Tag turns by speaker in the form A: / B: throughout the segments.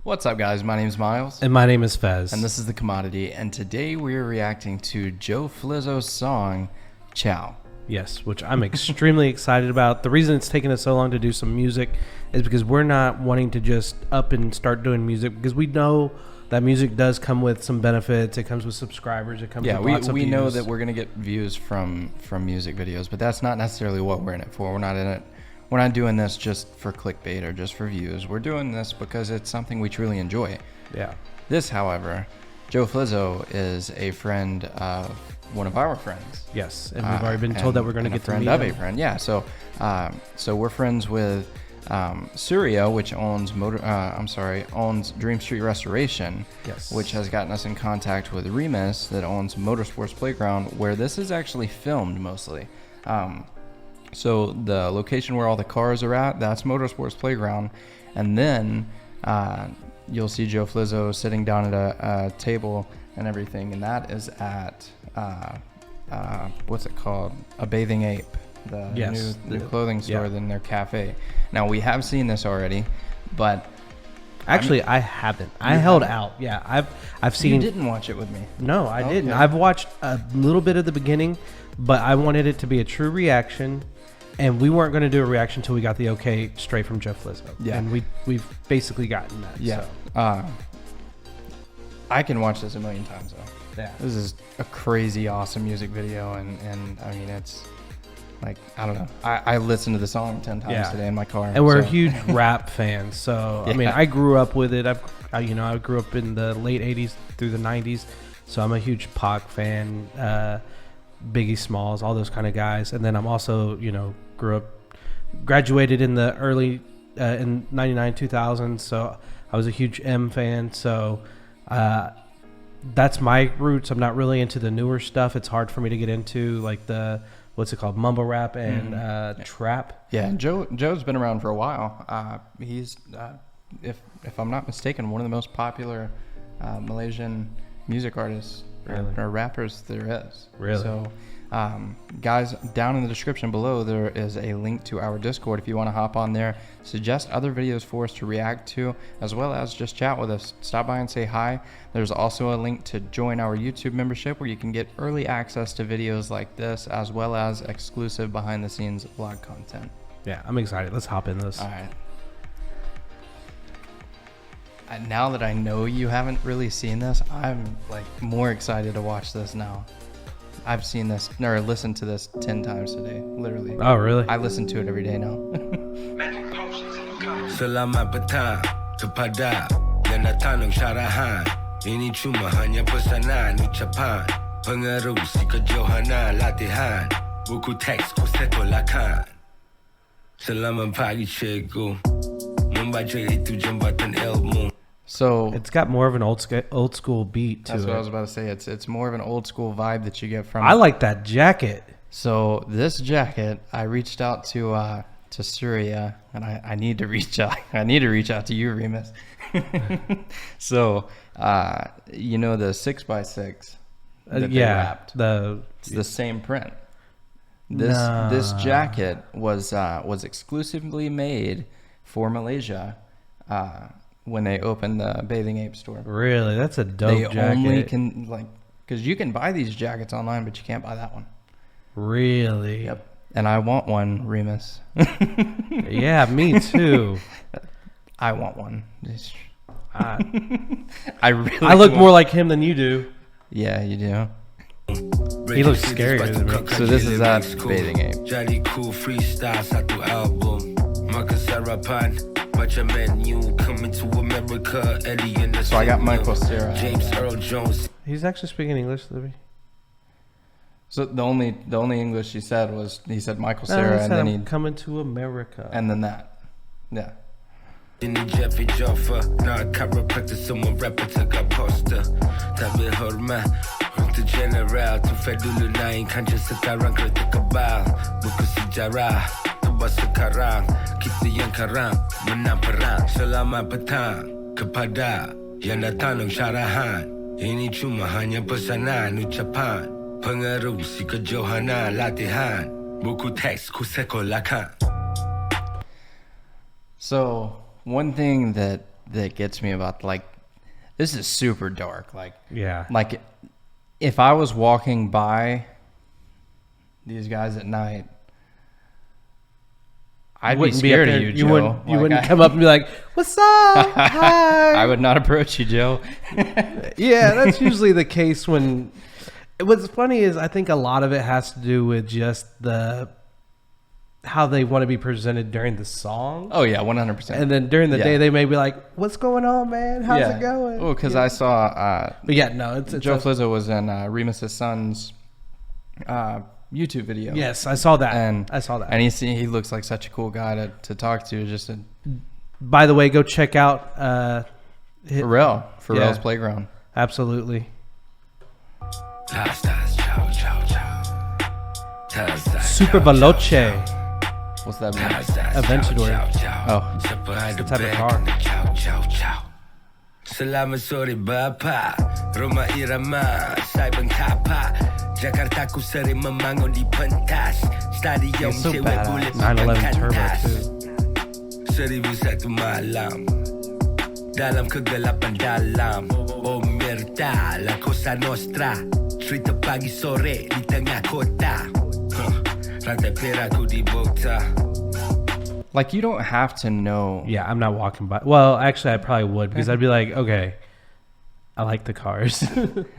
A: What's up, guys? My name is Miles.
B: And my name is Fez.
A: And this is The Commodity. And today we are reacting to Joe Flizzow's song, Ciao.
B: Yes, which I'm extremely excited about. The reason it's taken us so long to do some music is because we're not wanting to just up and start doing music, because we know that music does come with some benefits. It comes with subscribers. It comes with lots of views.
A: We know that we're going to get views from music videos, but that's not necessarily what we're in it for. We're not doing this just for clickbait or just for views. We're doing this because it's something we truly enjoy.
B: Yeah.
A: This, however, Joe Flizzow is a friend of one of our friends.
B: Yes, and we've already been told that we're going to get to meet
A: him. A friend, yeah. So we're friends with CIAO, which owns Dream Street Restoration.
B: Yes.
A: Which has gotten us in contact with Remus, that owns Motorsports Playground, where this is actually filmed mostly. So the location where all the cars are at, that's Motorsports Playground. And then you'll see Joe Flizzow sitting down at a table and everything. And that is at, what's it called? A Bathing Ape, the new clothing store in their cafe. Now, we have seen this already, but...
B: Actually, I haven't. I held out. Yeah, I've seen...
A: You didn't watch it with me.
B: No, I didn't. I've watched a little bit of the beginning, but I wanted it to be a true reaction. And we weren't going to do a reaction until we got the okay straight from Joe Flizzow. Yeah. And we've basically gotten that.
A: Yeah. So. I can watch this a million times, though.
B: Yeah.
A: This is a crazy, awesome music video. And I mean, it's like, I don't know. I listened to the song 10 times today in my car.
B: And we're huge rap fans. So, I mean, I grew up with it. I grew up in the late 80s through the 90s. So I'm a huge Pac fan. Biggie Smalls, all those kind of guys. And then I'm also, graduated in the early, in 99, 2000. So I was a huge M fan. So that's my roots. I'm not really into the newer stuff. It's hard for me to get into, like what's it called? Mumble rap and trap.
A: Yeah, Joe's been around for a while. He's, if I'm not mistaken, one of the most popular Malaysian music artists.
B: Really?
A: Or rappers there is.
B: Really?
A: So, guys, down in the description below, there is a link to our Discord if you want to hop on there, suggest other videos for us to react to, as well as just chat with us. Stop by and say hi. There's also a link to join our YouTube membership, where you can get early access to videos like this, as well as exclusive behind-the-scenes vlog content.
B: Yeah, I'm excited. Let's hop in this.
A: All right. Now that I know you haven't really seen this, I'm like more excited to watch this now. I've seen this or listened to this 10 times today, literally.
B: Oh, really?
A: I listen to it every day now.
C: Selamat petang kepada yang datang ng syarahan. Ini cuma hanya pesanan ucapan. Pengerusi kejohanan latihan. Buku teks ku sekolahkan. Selamat pagi cikgu. Membaca itu jembatan ilmu.
A: So
B: it's got more of an old school beat to it.
A: That's what I was about to say. It's more of an old school vibe that you get from.
B: I like that jacket.
A: So this jacket, I reached out to Syria, and I need to reach out. I need to reach out to you, Remus. So the 6x6. It's the same print. This jacket was exclusively made for Malaysia. When they opened the Bathing Ape store.
B: Really? That's a dope jacket.
A: They only can, because you can buy these jackets online, but you can't buy that one.
B: Really?
A: Yep. And I want one, Remus.
B: Yeah, me too.
A: I want one.
B: I look more like him than you do.
A: Yeah, you do.
B: He looks scarier than me.
A: So this is that Bathing Ape.
C: Jadi cool freestyle satu album. Maka sarapan.
A: So I got Michael Cera.
C: James Earl Jones.
B: He's actually speaking English, Libby.
A: So the only English he said was Michael Cera, and then he
B: coming to America,
A: and then that, yeah.
C: Ini Jeffy Joffa, nak chiropractor semua rapper tegak poster. Tapi hormat untuk general, tu fair dulu naikkan je sekarang kereta kebal. Buku sejarah. Sekarang kita yang karang menang perang. Selamat petang kepada yang datang ng syarahan. Ini cuma hanya pesanan ucapan. Pengerusi kejohanan latihan. Buku teks ku sekolahkan.
A: So one thing that that gets me about like this is super dark. Like
B: Yeah.
A: like if I was walking by these guys at night, I'd be scared of you, Joe.
B: You wouldn't come up and be like, "What's up? Hi."
A: I would not approach you, Joe.
B: Yeah, that's usually the case when. What's funny is I think a lot of it has to do with just how they want to be presented during the song.
A: Oh yeah, 100%.
B: And then during the day they may be like, "What's going on, man? How's it going?"
A: Oh, because I saw.
B: But yeah, no, it's
A: Joe Flizzow was in Remus's son's YouTube video.
B: Yes, I saw that.
A: And
B: And
A: he looks like such a cool guy to talk to.
B: by the way, go check out
A: Pharrell's Playground.
B: Absolutely. Super Veloce.
A: What's that mean?
B: Aventador.
A: Oh,
B: The type of car.
C: Selamat sore Bapa, Roma Irama, Saibang Tapa, Jakarta ku sering membangun di pentas, Stadium
B: It's so
C: cewek
B: badass.
C: boleh
B: 911 Turbo
C: pentas.
B: too.
C: 1001 malam, dalam kegelapan dalam, Omerta, La Cosa Nostra, cerita pagi sore di tengah kota, rantai perakku di Bogota.
A: like you don't have to know.
B: Yeah, I'm not walking by. Well, actually, I probably would because I'd be like, okay, I like the cars.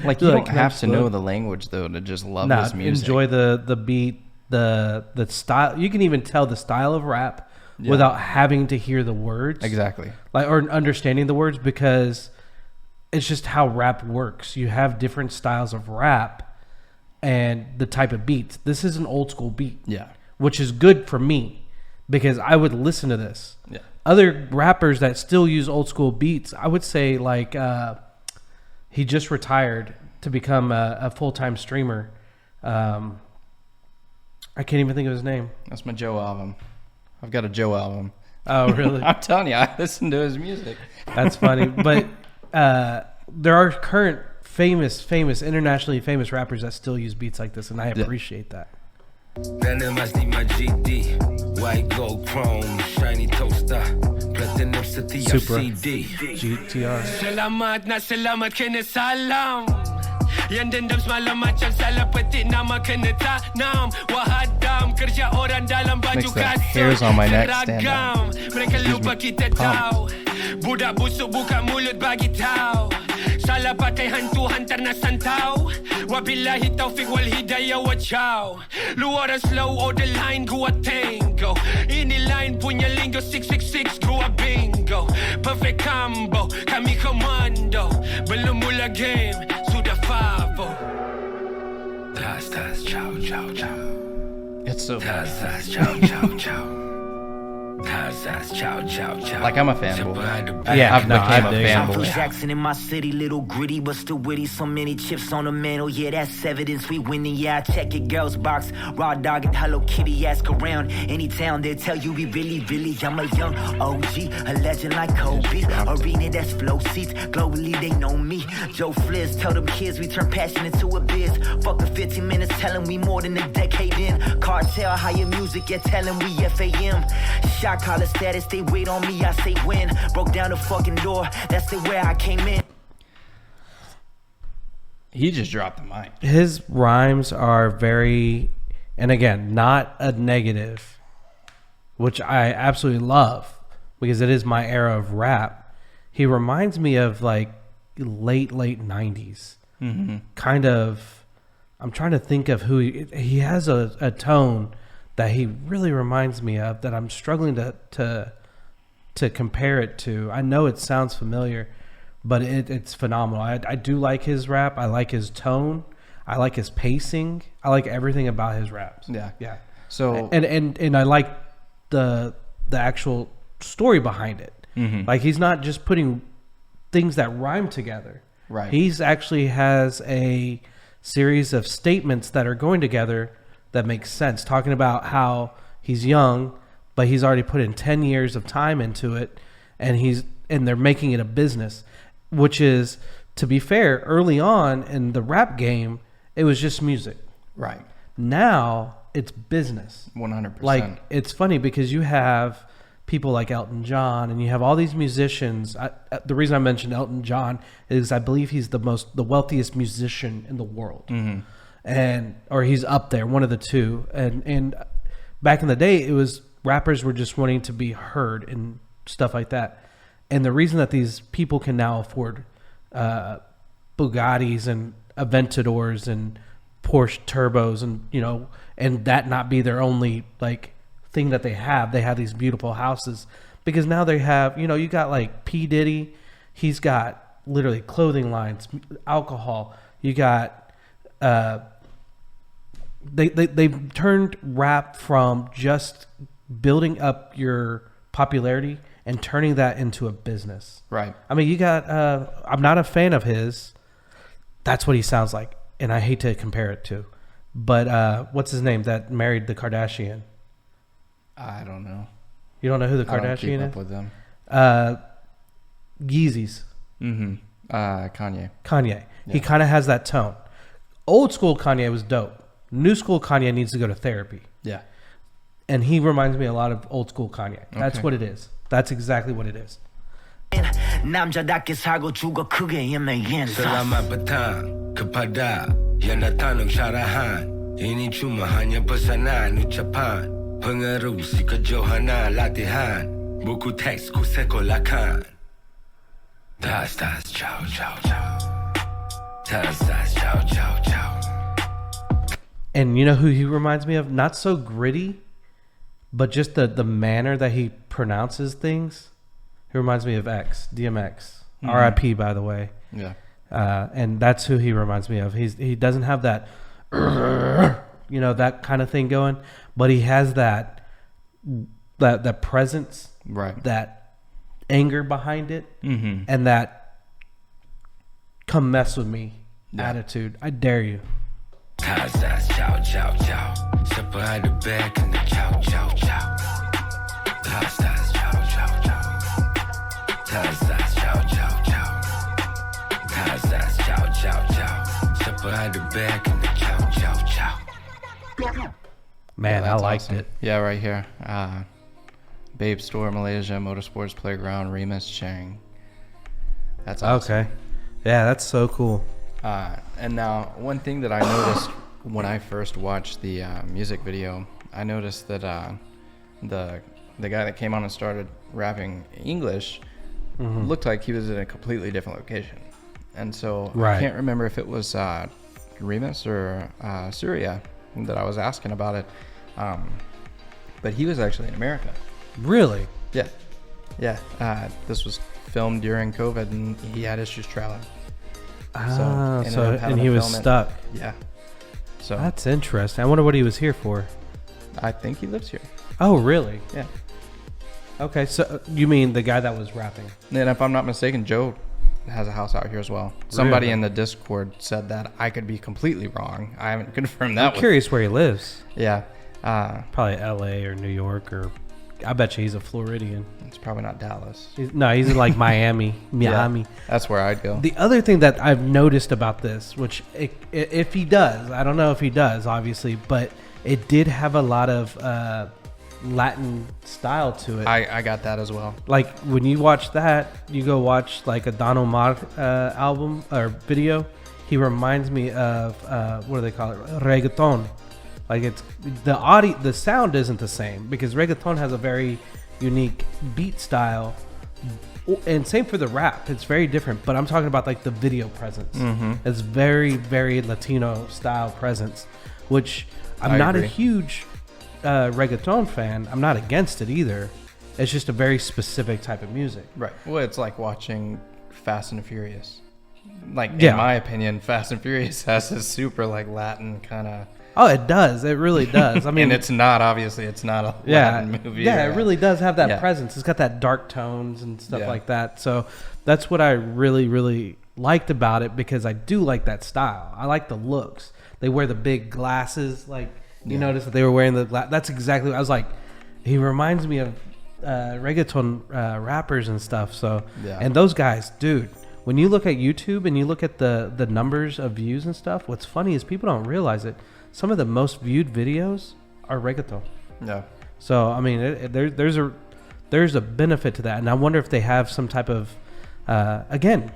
A: Like you don't have to know the language though to just love this music.
B: Enjoy the beat, the style. You can even tell the style of rap without having to hear the words.
A: Exactly.
B: Like or understanding the words because it's just how rap works. You have different styles of rap and the type of beats. This is an old school beat.
A: Yeah.
B: Which is good for me because I would listen to this.
A: Yeah.
B: Other rappers that still use old school beats, I would say like he just retired to become a full-time streamer. I can't even think of his name.
A: That's my Joe album. I've got a Joe album.
B: Oh, really?
A: I'm telling you, I listen to his music.
B: That's funny. But there are current internationally famous rappers that still use beats like this, and I appreciate that.
C: Dana mas 5 GD, white gold chrome, shiny toaster, platinum setiap
B: Supra.
C: CD.
B: GTR.
C: Selamat kena salam. Yang dendam semalam macam salah petik nama kena tanam. Wahadam kerja orang dalam baju
A: Makes the
C: kasut
A: hairs on my neck stand
C: seragam. Mereka lupa kita tahu. Budak busuk buka mulut bagi tahu. Salah pakai hantu hantar nas santau. Wabillahi taufiq wal hidayah wa ciao. Lu orang slow order line gua tango. Ini line punya lingo 666 gua bingo. Perfect combo kami komando. Belum mula game sudah favo. Tas tas ciao ciao ciao.
A: It's so bad.
C: Tas tas ciao ciao ciao.
A: Like I'm a fanboy.
B: Yeah,
A: I've became a
D: I'm from
A: fanboy.
D: Jackson in my city, little gritty but still witty. So many chips on the mantle, yeah, that's evidence we winning. Yeah, I check it, girls box, raw dog and Hello Kitty. Ask around any town, they'll tell you we really. I'm a young OG, a legend like Kobe. Arena that's flow seats, globally they know me. Joe Flizz, tell them kids we turn passion into a biz. Fuck the 15 minutes, tell them we more than a decade in. Cartel, higher music, yeah, tell them we FAM. Shot collar status, they wait on me, I say when. Broke down the fucking door, that's the way I came in.
A: He just dropped the mic.
B: His rhymes are very, and again, not a negative, which I absolutely love because it is my era of rap. He reminds me of like late 90s.
A: Mm-hmm.
B: Kind of, I'm trying to think of who he has a tone that he really reminds me of that I'm struggling to compare it to. I know it sounds familiar, but it's phenomenal. I do like his rap. I like his tone. I like his pacing. I like everything about his raps.
A: Yeah. So
B: And I like the actual story behind it.
A: Mhm.
B: Like he's not just putting things that rhyme together.
A: Right.
B: He's actually has a series of statements that are going together that makes sense. Talking about how he's young, but he's already put in 10 years of time into it, and they're making it a business, which is, to be fair, early on in the rap game, it was just music.
A: right.
B: Now it's business.
A: 100%.
B: Like, it's funny because you have people like Elton John, and you have all these musicians. The reason I mentioned Elton John is I believe he's the wealthiest musician in the world, or he's up there, one of the two. And back in the day, it was rappers were just wanting to be heard and stuff like that. And the reason that these people can now afford Bugattis and Aventadors and Porsche turbos, and and that not be their only like thing that they have these beautiful houses, because now they have, you got like P Diddy, he's got literally clothing lines, alcohol, you got they've turned rap from just building up your popularity and turning that into a business.
A: Right.
B: I mean, you got I'm not a fan of his. That's what he sounds like, and I hate to compare it to, but what's his name that married the Kardashian?
A: I don't know.
B: You don't know who the
A: I don't keep
B: Kardashian
A: up
B: is?
A: with them.
B: Yeezys.
A: Kanye.
B: Kanye. He kind of has that tone. Old school Kanye was dope. New school Kanye needs to go to therapy.
A: Yeah.
B: And he reminds me a lot of old school Kanye. That's
A: Okay.
B: what it is. That's exactly what it is.
D: 남자답게 살고 죽어 크게 힘내
C: Salamat batang kepada yang datang ng syarahan. Ini cuma hanya pesanan ucapan. Pengaruh si kejohanan latihan. Buku teks ku sekolahkan. Tas ciao ciao ciao. Tas ciao ciao ciao.
B: And you know who he reminds me of? Not so gritty, but just the manner that he pronounces things. He reminds me of DMX. R.I.P. by the way.
A: Yeah.
B: And that's who he reminds me of. He doesn't have that, that kind of thing going, but he has that presence,
A: Right.
B: that anger behind it,
A: Mm-hmm.
B: and that come mess with me attitude. I dare you.
C: Tas ciao ciao ciao. Step behind the back and the ciao ciao ciao. Tas ciao ciao ciao. Tas ciao ciao ciao. Tas ciao ciao ciao. Step behind the back and the ciao ciao ciao.
B: Man, I
A: That's
B: liked
A: awesome.
B: it.
A: Yeah, right here. Babe Store, Malaysia, Motorsports Playground, Remus Chang. That's awesome.
B: Okay. Yeah, that's so cool.
A: And now, one thing that I noticed when I first watched the music video, I noticed that the guy that came on and started rapping English looked like he was in a completely different location. And so I can't remember if it was Remus or Surya that I was asking about it. But he was actually in America.
B: Really?
A: Yeah. Yeah. This was filmed during COVID, and he had issues traveling. ended up having
B: and
A: to
B: he was
A: film it.
B: stuck.
A: Yeah. So
B: That's interesting. I wonder what he was here for.
A: I think he lives here.
B: Oh, really?
A: Yeah.
B: Okay, so you mean the guy that was rapping?
A: And if I'm not mistaken, Joe has a house out here as well. Somebody
B: Really?
A: in the Discord said that. I could be completely wrong. I haven't confirmed that.
B: I'm curious where he lives.
A: Yeah.
B: Probably L.A. or New York, or I bet you he's a Floridian.
A: It's probably not Dallas.
B: He's in like Miami.
A: Yeah, that's where I'd go.
B: The other thing that I've noticed about this, which if he does, I don't know if he does, obviously, but it did have a lot of Latin style to it.
A: I got that as well.
B: Like when you watch that, you go watch like a Don Omar album or video. He reminds me of what do they call it? Reggaeton. Like it's the sound isn't the same because reggaeton has a very unique beat style, and same for the rap. It's very different. But I'm talking about like the video presence.
A: Mm-hmm.
B: It's very, very Latino style presence, which I'm not a huge reggaeton fan. I'm not against it either. It's just a very specific type of music.
A: Right. Well, it's like watching Fast and Furious. Like in my opinion, Fast and Furious has this super like Latin kind of.
B: Oh, it does. It really does. I mean,
A: and it's not a Latin movie.
B: Yeah, it really does have that
A: Yeah.
B: presence. It's got that dark tones and stuff
A: Yeah.
B: like that. So that's what I really, really liked about it because I do like that style. I like the looks. They wear the big glasses. Like you notice that they were wearing the that's exactly what I was like. He reminds me of reggaeton rappers and stuff. So and those guys, dude. When you look at YouTube and you look at the numbers of views and stuff, what's funny is people don't realize it. Some of the most viewed videos are reggaeton.
A: Yeah.
B: So I mean, there's a benefit to that. And I wonder if they have some type of, again,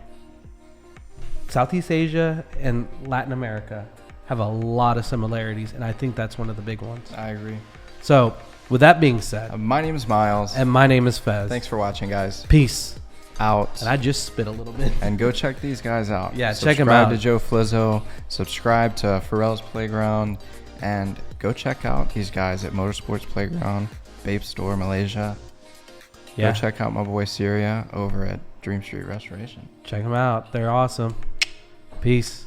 B: Southeast Asia and Latin America have a lot of similarities, and I think that's one of the big ones.
A: I agree.
B: So, with that being said,
A: My name is Miles.
B: and my name is Fez.
A: Thanks for watching, guys.
B: Peace.
A: Out.
B: And I just spit a little bit.
A: And go check these guys out.
B: Yeah,
A: subscribe
B: check 'em out.
A: to Joe Flizzow. Subscribe to Pharrell's Playground. And go check out these guys at Motorsports Playground, Vape Store, Malaysia.
B: Yeah.
A: Go check out my boy Syria over at Dream Street Restoration.
B: Check them out. They're awesome. Peace.